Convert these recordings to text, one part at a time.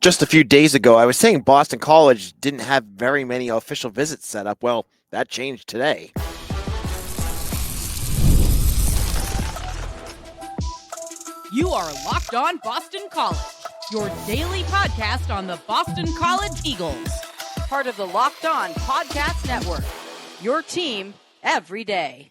Just a few days ago, I was saying Boston College didn't have very many official visits set up. Well, that changed today. You are Locked On Boston College, your daily podcast on the Boston College Eagles. Part of the Locked On Podcast Network, your team every day.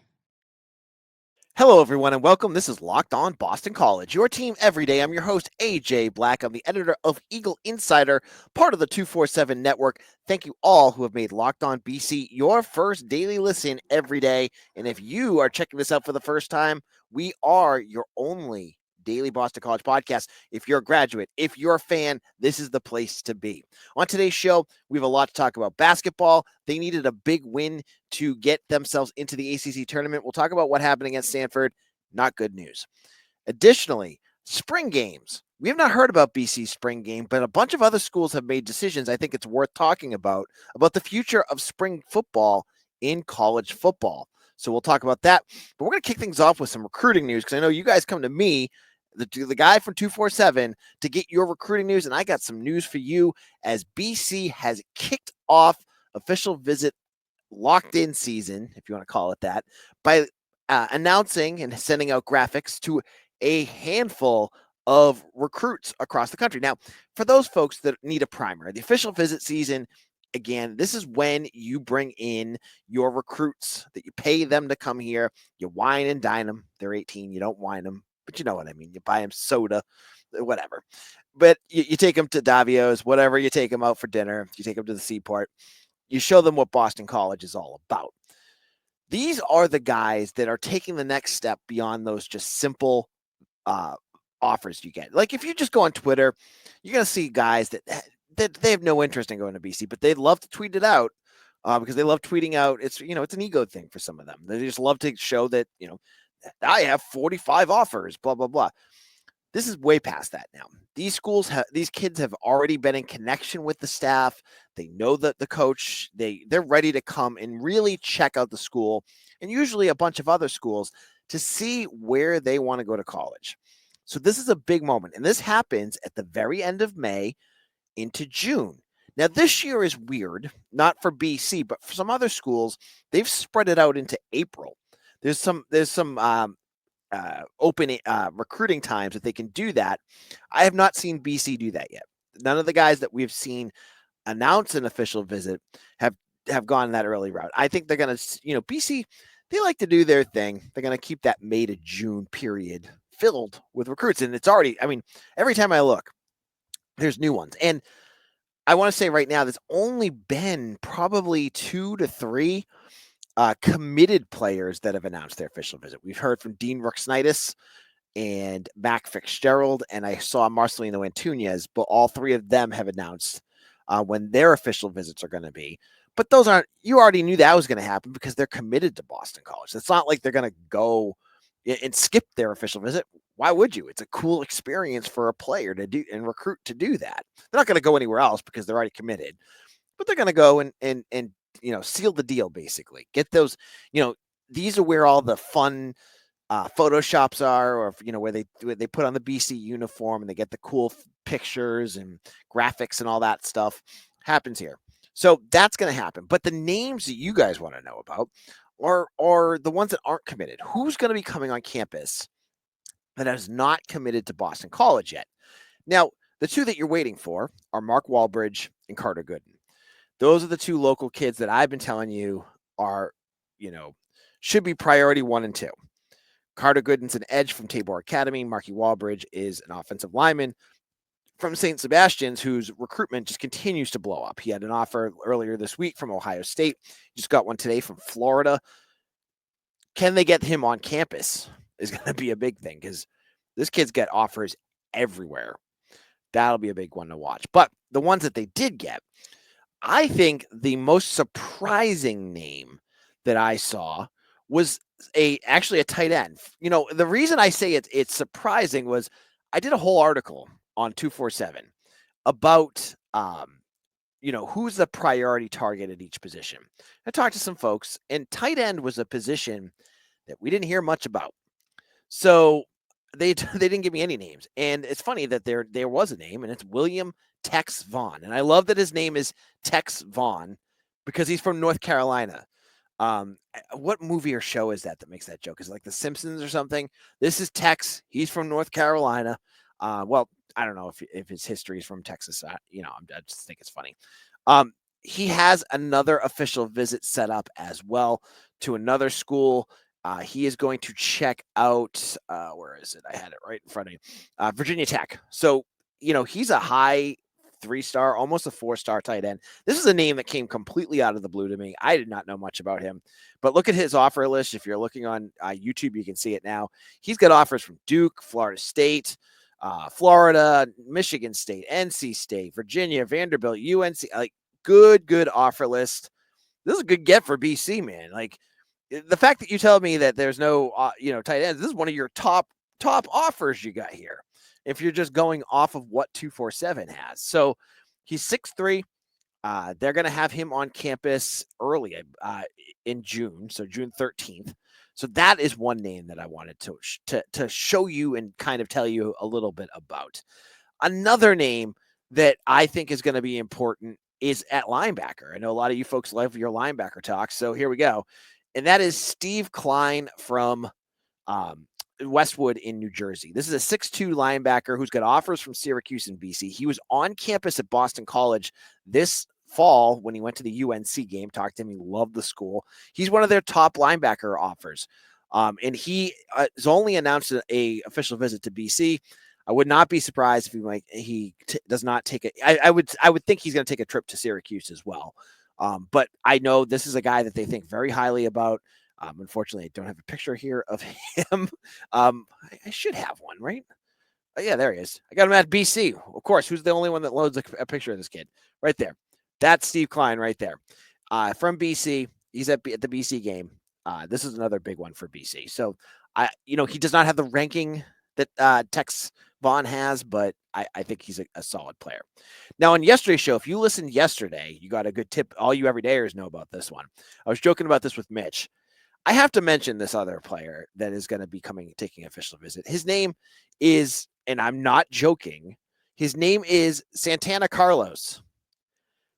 Hello, everyone, and welcome. This is Locked On Boston College, your team every day. I'm your host, AJ Black. I'm the editor of Eagle Insider, part of the 247 network. Thank you all who have made Locked On BC your first daily listen every day. And if you are checking this out for the first time, we are your only daily Boston College podcast. If you're a graduate, if you're a fan, this is the place to be. On today's show, we have a lot to talk about. Basketball, they needed a big win to get themselves into the ACC tournament. We'll talk about what happened against Stanford. Not good news. Additionally, spring games. We have not heard about BC's spring game, but a bunch of other schools have made decisions I think it's worth talking about the future of spring football in college football. So we'll talk about that. But we're going to kick things off with some recruiting news because I know you guys come to me, the guy from 247, to get your recruiting news. And I got some news for you as BC has kicked off official visit locked in season, if you want to call it that, by announcing and sending out graphics to a handful of recruits across the country. Now, for those folks that need a primer, the official visit season, again, this is when you bring in your recruits that you pay them to come here. You wine and dine them. They're 18. You don't wine them, but you know what I mean. You buy them soda, whatever. But you take them to Davio's, whatever. You take them out for dinner. You take them to the seaport. You show them what Boston College is all about. These are the guys that are taking the next step beyond those just simple offers you get. Like if you just go on Twitter, you're going to see guys that they have no interest in going to BC, but they love to tweet it out because they love tweeting out. It's it's an ego thing for some of them. They just love to show that I have 45 offers. Blah blah blah. This is way past that now. These kids have already been in connection with the staff. They know that the coach, they're ready to come and really check out the school and usually a bunch of other schools to see where they want to go to college. So this is a big moment. And this happens at the very end of May into June. Now, this year is weird, not for BC, but for some other schools, they've spread it out into April. There's some open recruiting times that they can do that. I have not seen BC do that yet. None of the guys that we've seen announce an official visit have gone that early route. I think they're going to, BC, they like to do their thing. They're going to keep that May to June period filled with recruits. And it's already, every time I look, there's new ones. And I want to say right now, there's only been probably 2 to 3 committed players that have announced their official visit. We've heard from Dean Ruxnitis and Mac Fitzgerald, and I saw Marcelino Antunes, but all three of them have announced when their official visits are going to be. But those aren't, you already knew that was going to happen because they're committed to Boston College. It's not like they're going to go and skip their official visit. Why would you? It's a cool experience for a player to do and recruit to do that. They're not going to go anywhere else because they're already committed, but they're going to go and seal the deal, basically. Get those, these are where all the fun photoshops are, or where they put on the BC uniform and they get the cool pictures and graphics and all that stuff happens here. So that's going to happen. But the names that you guys want to know about are the ones that aren't committed. Who's going to be coming on campus that has not committed to Boston College yet? Now, the two that you're waiting for are Mark Walbridge and Carter Gooden. Those are the two local kids that I've been telling you are, should be priority 1 and 2. Carter Gooden's an edge from Tabor Academy. Marky Walbridge is an offensive lineman from St. Sebastian's, whose recruitment just continues to blow up. He had an offer earlier this week from Ohio State. Just got one today from Florida. Can they get him on campus is going to be a big thing because this kid's got offers everywhere. That'll be a big one to watch. But the ones that they did get, I think the most surprising name that I saw was actually a tight end. The reason I say it's surprising was I did a whole article on 247 about who's the priority target at each position. I talked to some folks, and tight end was a position that we didn't hear much about. So they they didn't give me any names, and it's funny that there was a name, and it's William Tex Vaughn, and I love that his name is Tex Vaughn because he's from North Carolina. What movie or show is that makes that joke? Is it like The Simpsons or something? This is Tex. He's from North Carolina. Well, I don't know if his history is from Texas. I just think it's funny. Um, he has another official visit set up as well to another school. He is going to check out, where is it? I had it right in front of me. Virginia Tech. So, he's a high 3-star, almost a 4-star tight end. This is a name that came completely out of the blue to me. I did not know much about him, but look at his offer list. If you're looking on YouTube, you can see it now. He's got offers from Duke, Florida State, Florida, Michigan State, NC State, Virginia, Vanderbilt, UNC. Like, good offer list. This is a good get for BC, man. Like, the fact that you tell me that there's no, tight ends, this is one of your top offers you got here. If you're just going off of what 247 has. So he's 6'3". They're going to have him on campus early in June, so June 13th. So that is one name that I wanted to show you and kind of tell you a little bit about. Another name that I think is going to be important is at linebacker. I know a lot of you folks love your linebacker talk, so here we go. And that is Steve Klein from Westwood in New Jersey. This is a 6'2" linebacker who's got offers from Syracuse and BC. He was on campus at Boston College this fall when he went to the UNC game. Talked to him. He loved the school. He's one of their top linebacker offers. And he has only announced a official visit to BC. I would not be surprised if he does not take it. I would think he's going to take a trip to Syracuse as well. But I know this is a guy that they think very highly about. Unfortunately, I don't have a picture here of him. I should have one, right? Oh, yeah, there he is. I got him at BC. Of course, who's the only one that loads a picture of this kid? Right there. That's Steve Klein right there. From BC. He's at the BC game. This is another big one for BC. So, he does not have the ranking that Tex Vaughn has, but I think he's a solid player. Now, on yesterday's show, if you listened yesterday, you got a good tip. All you everydayers know about this one. I was joking about this with Mitch. I have to mention this other player that is going to be taking official visit. His name is, and I'm not joking, his name is Santana Carlos.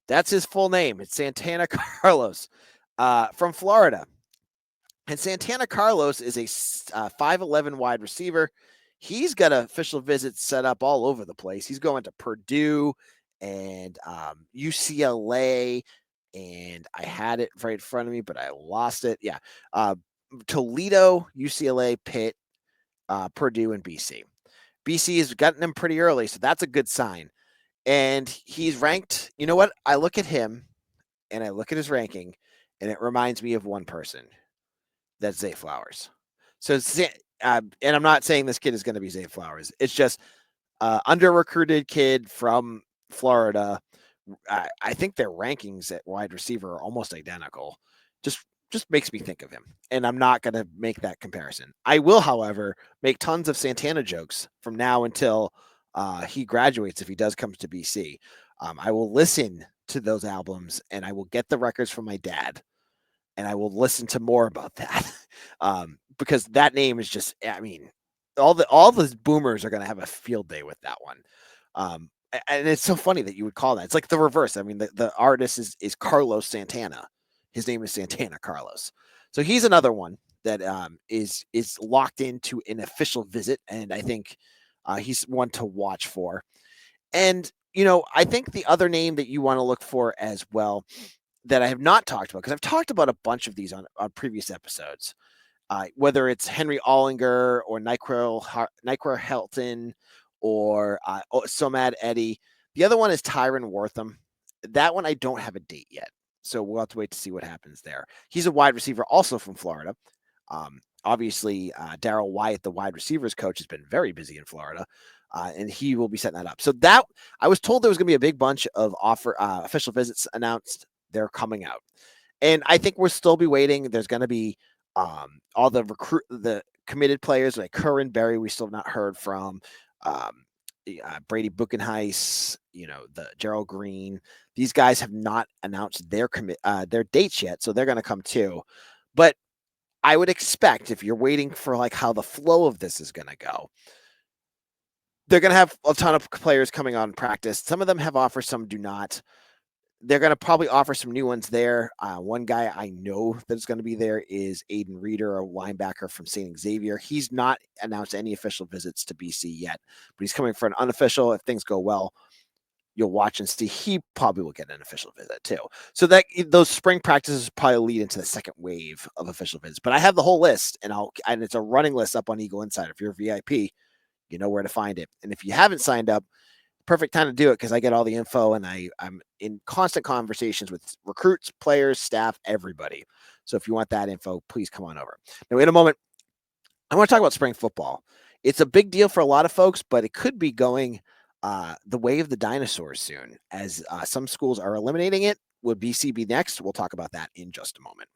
That's his full name. It's Santana Carlos from Florida. And Santana Carlos is a 5'11" wide receiver. He's got official visits set up all over the place. He's going to Purdue and UCLA, and I had it right in front of me, but I lost it. Yeah. Toledo, UCLA, Pitt, Purdue, and BC. BC has gotten him pretty early, so that's a good sign. And he's ranked, you know what? I look at him, and I look at his ranking, and it reminds me of one person. That's Zay Flowers. So, and I'm not saying this kid is going to be Zay Flowers. It's just under-recruited kid from Florida. I think their rankings at wide receiver are almost identical. Just makes me think of him. And I'm not going to make that comparison. I will, however, make tons of Santana jokes from now until he graduates if he does come to BC. I will listen to those albums, and I will get the records from my dad, and I will listen to more about that because that name is just, all the boomers are going to have a field day with that one. And it's so funny that you would call that. It's like the reverse. I mean, the artist is Carlos Santana. His name is Santana Carlos. So he's another one that is locked into an official visit, and I think he's one to watch for. And, I think the other name that you want to look for as well that I have not talked about, because I've talked about a bunch of these on previous episodes, whether it's Henry Ollinger or Nyquil Helton or Somad Eddy. The other one is Tyron Wortham. That one I don't have a date yet, so we'll have to wait to see what happens there. He's a wide receiver also from Florida. Obviously, Darrell Wyatt, the wide receivers coach, has been very busy in Florida, and he will be setting that up. So that I was told there was going to be a big bunch of official visits announced. They're coming out, and I think we'll still be waiting. There's going to be all the committed players like Curran Berry. We still have not heard from. Brady Buchenheis, the Gerald Green. These guys have not announced their dates yet, so they're going to come too. But I would expect if you're waiting for like how the flow of this is going to go, they're going to have a ton of players coming on practice. Some of them have offers, some do not. They're going to probably offer some new ones there. One guy I know that's going to be there is Aiden Reeder, a linebacker from St. Xavier. He's not announced any official visits to BC yet, but he's coming for an unofficial. If things go well, you'll watch and see. He probably will get an official visit too. So that those spring practices probably lead into the second wave of official visits. But I have the whole list, and it's a running list up on Eagle Insider. If you're a VIP, you know where to find it. And if you haven't signed up, perfect time to do it because I get all the info and I'm in constant conversations with recruits, players, staff, everybody. So if you want that info, please come on over. Now, in a moment, I want to talk about spring football. It's a big deal for a lot of folks, but it could be going the way of the dinosaurs soon, as some schools are eliminating it. Would BC be next? We'll talk about that in just a moment.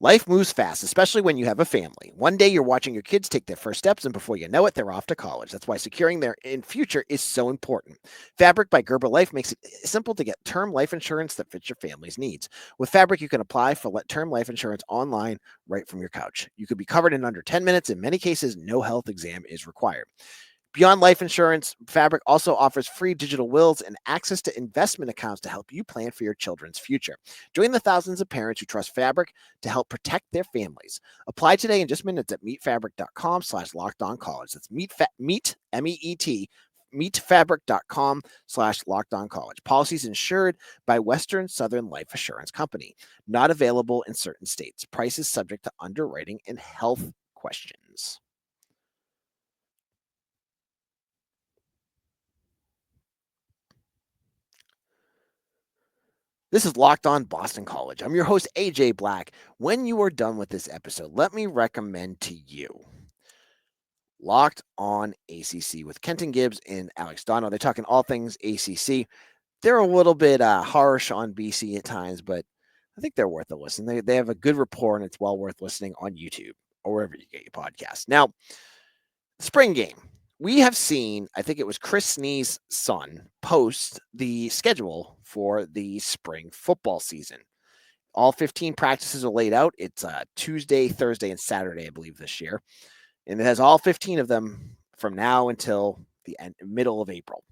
Life moves fast, especially when you have a family. One day you're watching your kids take their first steps, and before you know it, they're off to college. That's why securing their future is so important. Fabric by Gerber Life makes it simple to get term life insurance that fits your family's needs. With Fabric, you can apply for term life insurance online right from your couch. You could be covered in under 10 minutes. In many cases, no health exam is required. Beyond life insurance, Fabric also offers free digital wills and access to investment accounts to help you plan for your children's future. Join the thousands of parents who trust Fabric to help protect their families. Apply today in just minutes at meetfabric.com/lockedoncollege. That's meet, M-E-E-T, meetfabric.com/lockedoncollege. Policies insured by Western Southern Life Assurance Company. Not available in certain states. Prices subject to underwriting and health questions. This is Locked On Boston College. I'm your host, AJ Black. When you are done with this episode, let me recommend to you Locked On ACC with Kenton Gibbs and Alex Dono. They're talking all things ACC. They're a little bit harsh on BC at times, but I think they're worth a listen. They have a good rapport, and it's well worth listening on YouTube or wherever you get your podcast. Now, spring game. We have seen, I think it was Chris Snee's son, post the schedule for the spring football season. All 15 practices are laid out. It's Tuesday, Thursday, and Saturday, I believe, this year. And it has all 15 of them from now until the middle of April.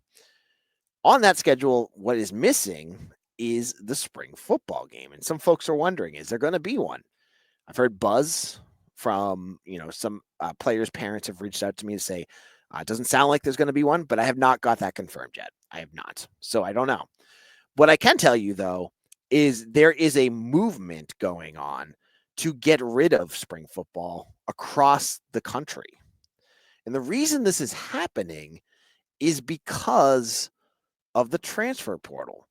On that schedule, what is missing is the spring football game. And some folks are wondering, is there going to be one? I've heard buzz from, some players' parents have reached out to me to say, it doesn't sound like there's going to be one, but I have not got that confirmed yet. I have not. So I don't know. What I can tell you, though, is there is a movement going on to get rid of spring football across the country. And the reason this is happening is because of the transfer portal.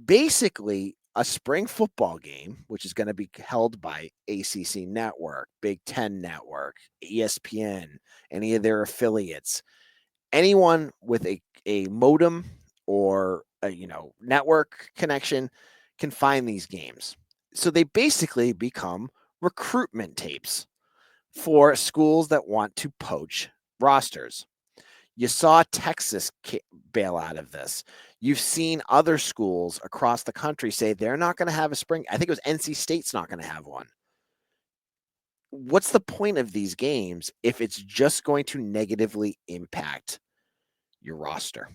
Basically, a spring football game, which is going to be held by ACC Network, Big Ten Network, ESPN, any of their affiliates, anyone with a modem or a network connection can find these games. So they basically become recruitment tapes for schools that want to poach rosters. You saw Texas bail out of this. You've seen other schools across the country say they're not going to have a spring. I think it was NC State's not going to have one. What's the point of these games if it's just going to negatively impact your roster?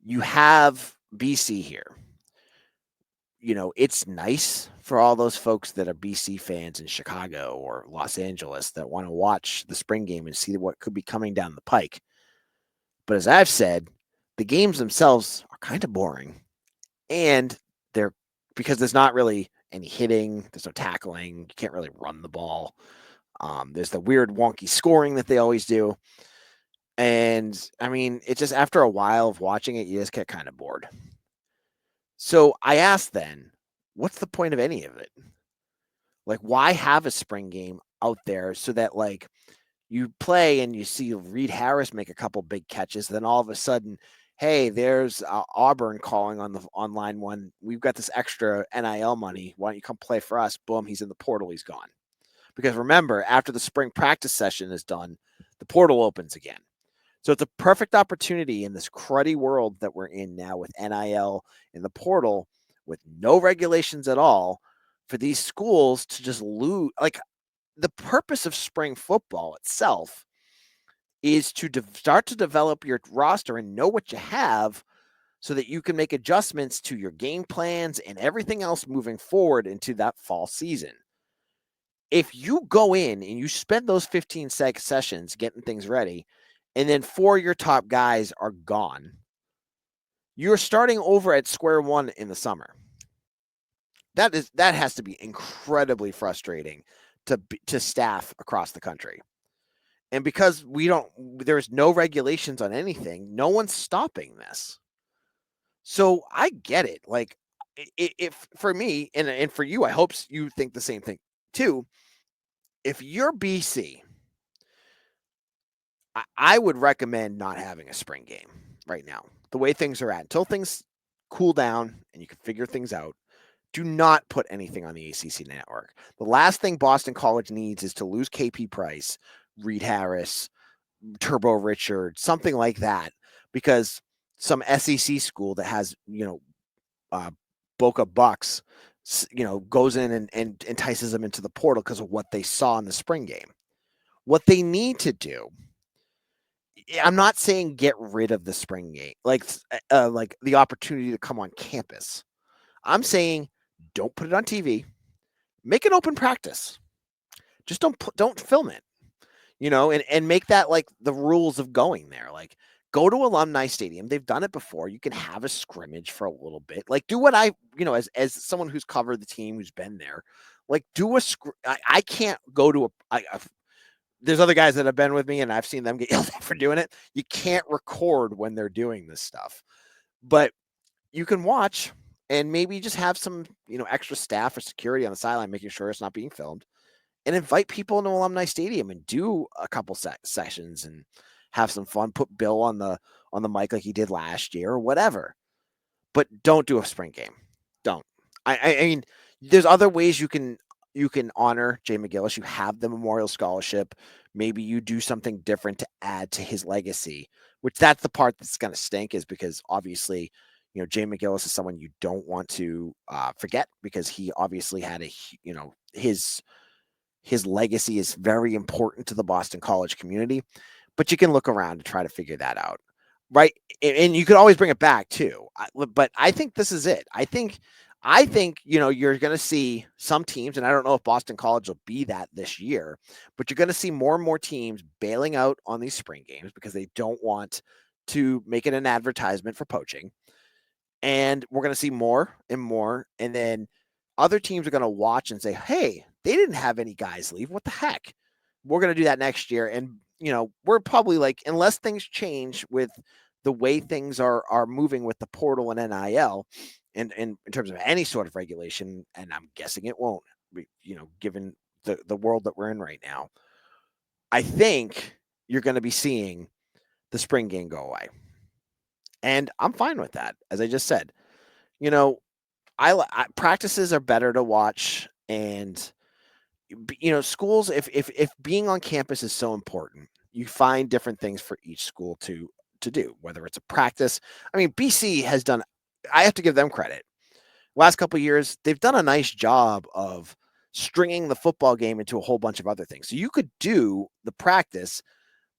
You have BC here. It's nice for all those folks that are BC fans in Chicago or Los Angeles that want to watch the spring game and see what could be coming down the pike. But as I've said, the games themselves are kind of boring. And they're because there's not really any hitting, there's no tackling, you can't really run the ball. There's the weird wonky scoring that they always do. And I mean, it's just after a while of watching it, you just get kind of bored. So I asked then, what's the point of any of it? Like, why have a spring game out there so that you play and you see Reed Harris make a couple big catches, then all of a sudden, hey, there's Auburn calling on line one. We've got this extra NIL money. Why don't you come play for us? Boom, he's in the portal. He's gone. Because remember, after the spring practice session is done, the portal opens again. So it's a perfect opportunity in this cruddy world that we're in now with NIL in the portal with no regulations at all for these schools to just lose. Like the purpose of spring football itself is to start to develop your roster and know what you have so that you can make adjustments to your game plans and everything else moving forward into that fall season. If you go in and you spend those 15 sessions getting things ready, and then 4 of your top guys are gone, you're starting over at square one in the summer. That has to be incredibly frustrating to staff across the country. And because there's no regulations on anything, no one's stopping this. So I get it. Like, if for me and for you, I hope you think the same thing too. If you're BC, I would recommend not having a spring game right now. The way things are at, until things cool down and you can figure things out, do not put anything on the ACC network. The last thing Boston College needs is to lose KP Price, Reed Harris, Turbo Richard, something like that, because some SEC school that has, Boca Bucks, goes in and entices them into the portal because of what they saw in the spring game. What they need to do, I'm not saying get rid of the spring game, like the opportunity to come on campus. I'm saying don't put it on TV. Make an open practice. Just don't film it. And make that like the rules of going there. Like go to Alumni Stadium. They've done it before. You can have a scrimmage for a little bit. Like do what as someone who's covered the team, who's been there, like do I can't go to there's other guys that have been with me and I've seen them get yelled at for doing it. You can't record when they're doing this stuff, but you can watch and maybe just have some, extra staff or security on the sideline, making sure it's not being filmed, and invite people into Alumni Stadium and do a couple sessions and have some fun. Put Bill on the mic like he did last year or whatever. But don't do a spring game. Don't. I mean, there's other ways you can honor Jay McGillis. You have the Memorial Scholarship. Maybe you do something different to add to his legacy, which that's the part that's going to stink, is because obviously, Jay McGillis is someone you don't want to forget, because he obviously had his legacy is very important to the Boston College community, but you can look around and try to figure that out. Right. And you could always bring it back too. But I think this is it. I think, you're going to see some teams, and I don't know if Boston College will be that this year, but you're going to see more and more teams bailing out on these spring games because they don't want to make it an advertisement for poaching. And we're going to see more and more. And then other teams are going to watch and say, hey, they didn't have any guys leave. What the heck? We're going to do that next year. And, we're probably like, unless things change with the way things are moving with the portal and NIL and in terms of any sort of regulation, and I'm guessing it won't, given the world that we're in right now, I think you're going to be seeing the spring game go away. And I'm fine with that. As I just said, practices are better to watch, and schools, if being on campus is so important, you find different things for each school to do, whether it's a practice. I mean, BC has done, I have to give them credit. Last couple of years, they've done a nice job of stringing the football game into a whole bunch of other things. So you could do the practice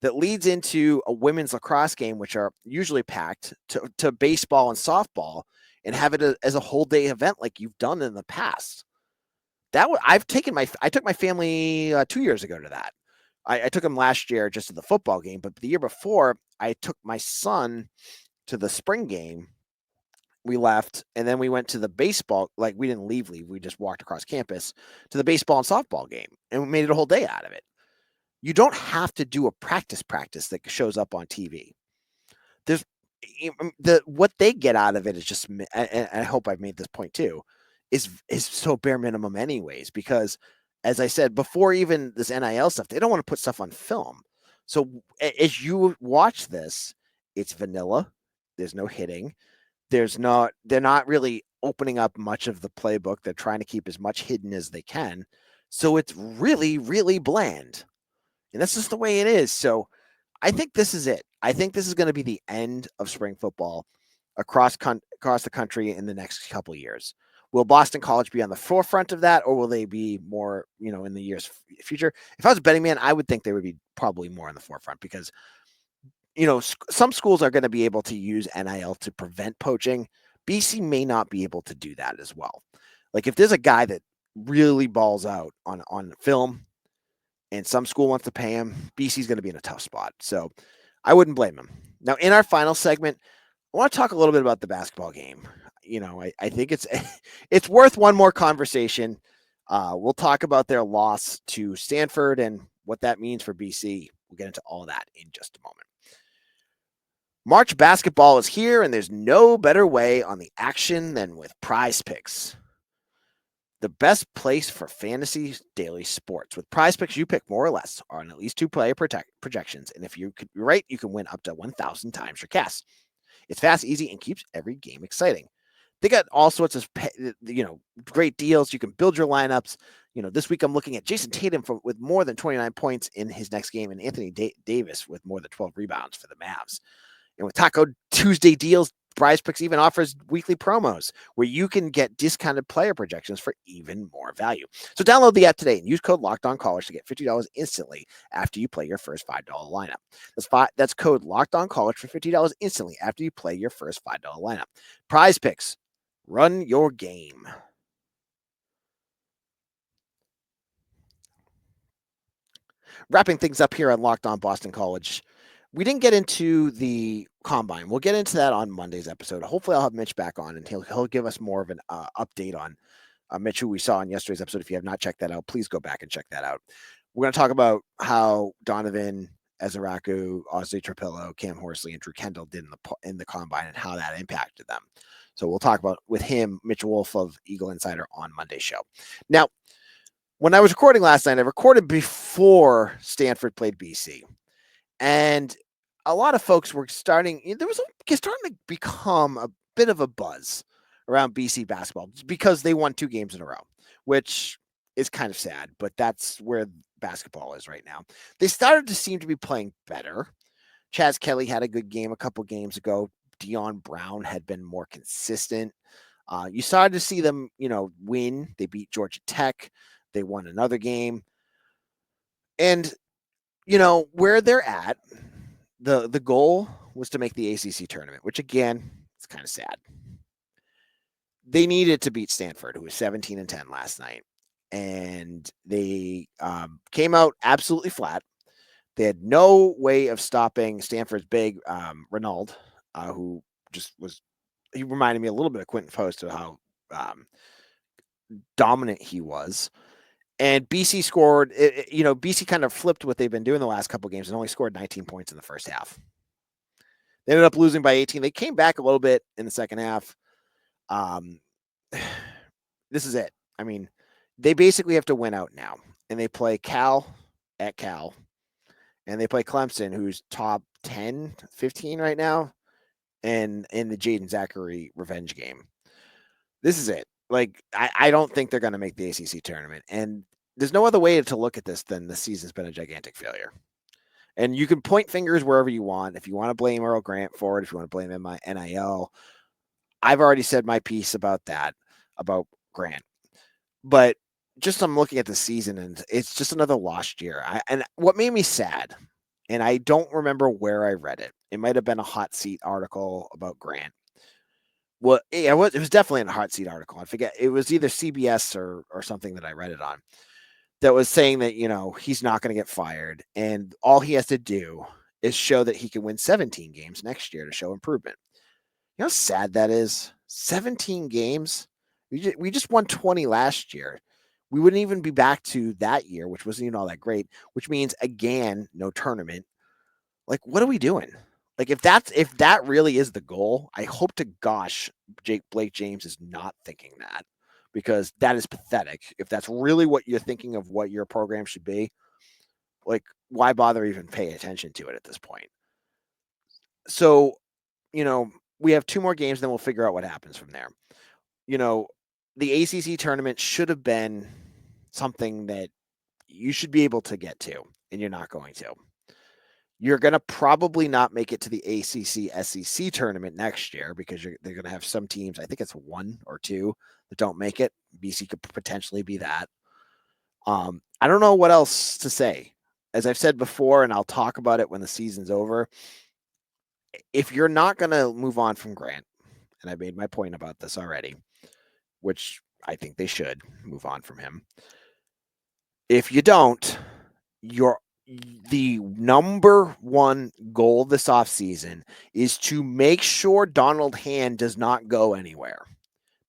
that leads into a women's lacrosse game, which are usually packed, to baseball and softball, and have it as a whole day event like you've done in the past. I took my family 2 years ago to that. I took them last year just to the football game, but the year before I took my son to the spring game. We left, and then we went to the baseball. Like, we didn't leave. We just walked across campus to the baseball and softball game, and we made it a whole day out of it. You don't have to do a practice that shows up on TV. There's what they get out of it is just, and I hope I've made this point too, is so bare minimum anyways, because as I said before, even this NIL stuff, they don't want to put stuff on film. So as you watch this, it's vanilla. There's no hitting. They're not really opening up much of the playbook. They're trying to keep as much hidden as they can. So it's really, really bland. And that's just the way it is. So I think this is it. I think this is going to be the end of spring football across the country in the next couple of years. Will Boston College be on the forefront of that, or will they be more, in the years future? If I was a betting man, I would think they would be probably more on the forefront because, some schools are going to be able to use NIL to prevent poaching. BC may not be able to do that as well. Like if there's a guy that really balls out on film and some school wants to pay him, BC's going to be in a tough spot. So I wouldn't blame him. Now, in our final segment, I want to talk a little bit about the basketball game. I think it's it's worth one more conversation. We'll talk about their loss to Stanford and what that means for BC. We'll get into all that in just a moment. March basketball is here, and there's no better way on the action than with Prize Picks, the best place for fantasy daily sports. With Prize Picks, you pick more or less on at least two player projections, and if you're right, you can win up to 1,000 times your cash. It's fast, easy, and keeps every game exciting. They got all sorts of great deals. You can build your lineups. This week I'm looking at Jason Tatum with more than 29 points in his next game, and Anthony Davis with more than 12 rebounds for the Mavs. And with Taco Tuesday deals, Prize Picks even offers weekly promos where you can get discounted player projections for even more value. So download the app today and use code LOCKEDONCollege to get $50 instantly after you play your first $5 lineup. That's code LOCKEDONCollege for $50 instantly after you play your first $5 lineup. Prize Picks, run your game. Wrapping things up here on Locked On Boston College. We didn't get into the combine. We'll get into that on Monday's episode. Hopefully, I'll have Mitch back on, and he'll give us more of an update on Mitch, who we saw in yesterday's episode. If you have not checked that out, please go back and check that out. We're going to talk about how Donovan, Ezaraku, Ozzy Trapillo, Cam Horsley, and Drew Kendall did in the combine and how that impacted them. So we'll talk about with him, Mitch Wolf of Eagle Insider on Monday's show. Now, when I was recording last night, I recorded before Stanford played BC. And a lot of folks were starting to become a bit of a buzz around BC basketball because they won 2 games in a row, which is kind of sad, but that's where basketball is right now. They started to seem to be playing better. Chaz Kelly had a good game a couple games ago. Dion Brown had been more consistent. You started to see them, win. They beat Georgia Tech. They won another game. And where they're at, the goal was to make the ACC tournament, which again, it's kind of sad. They needed to beat Stanford, who was 17-10 last night, and they came out absolutely flat. They had no way of stopping Stanford's big Renaud, who he reminded me a little bit of Quentin Post of how dominant he was. And BC scored, BC kind of flipped what they've been doing the last couple of games and only scored 19 points in the first half. They ended up losing by 18. They came back a little bit in the second half. This is it. I mean, they basically have to win out now. And they play Cal at Cal. And they play Clemson, who's top 10, 15 right now, and in the Jaden Zachary revenge game. This is it. Like, I don't think they're going to make the ACC tournament. And there's no other way to look at this than the season's been a gigantic failure. And you can point fingers wherever you want. If you want to blame Earl Grant for it, if you want to blame NIL, I've already said my piece about that, about Grant. But just I'm looking at the season, and it's just another lost year. And what made me sad, and I don't remember where I read it. It might have been a hot seat article about Grant. Well, it was definitely a hot seat article. I forget. It was either CBS or something that I read it on that was saying that, he's not going to get fired. And all he has to do is show that he can win 17 games next year to show improvement. You know how sad that is? 17 games. We just won 20 last year. We wouldn't even be back to that year, which wasn't even all that great, which means, again, no tournament. Like, what are we doing? Like, if that really is the goal, I hope to gosh Blake James is not thinking that, because that is pathetic. If that's really what you're thinking of what your program should be, like, why bother even paying attention to it at this point? So, we have 2 more games, then we'll figure out what happens from there. The ACC tournament should have been something that you should be able to get to, and you're not going to. You're going to probably not make it to the ACC SEC tournament next year because they're going to have some teams. I think it's 1 or 2 that don't make it. BC could potentially be that. I don't know what else to say. As I've said before, and I'll talk about it when the season's over, if you're not going to move on from Grant, and I made my point about this already, which I think they should move on from him. If you don't, the number one goal this offseason is to make sure Donald Hand does not go anywhere.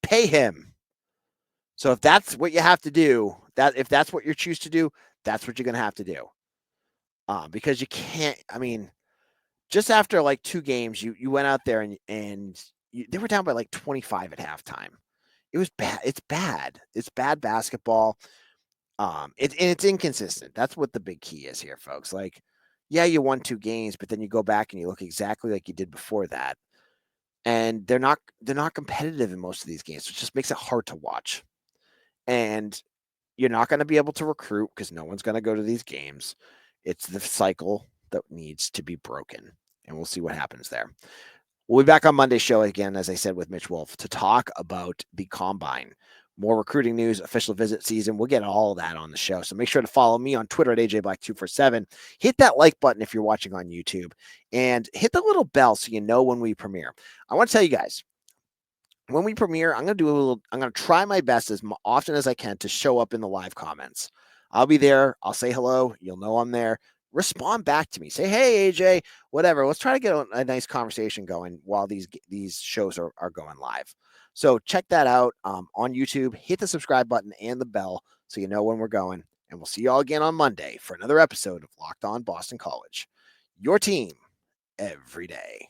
Pay him. So if that's what you have to do, if that's what you choose to do, that's what you're going to have to do. Because you can't, I mean, just after like 2 games, you went out there and they were down by like 25 at halftime. It was bad. It's bad. It's bad basketball. It's inconsistent. That's what the big key is here, folks. Like, yeah, you won 2 games, but then you go back and you look exactly like you did before that, and they're not competitive in most of these games, which just makes it hard to watch. And you're not going to be able to recruit because no one's going to go to these games. It's the cycle that needs to be broken, and we'll see what happens there. We'll be back on Monday's show again, as I said, with Mitch Wolf to talk about the Combine. More recruiting news, official visit season. We'll get all that on the show. So make sure to follow me on Twitter at AJBlack247. Hit that like button if you're watching on YouTube. And hit the little bell so you know when we premiere. I want to tell you guys, when we premiere, I'm going to try my best as often as I can to show up in the live comments. I'll be there. I'll say hello. You'll know I'm there. Respond back to me. Say, hey, AJ, whatever. Let's try to get a nice conversation going while these shows are going live. So check that out on YouTube. Hit the subscribe button and the bell so you know when we're going. And we'll see you all again on Monday for another episode of Locked On Boston College. Your team every day.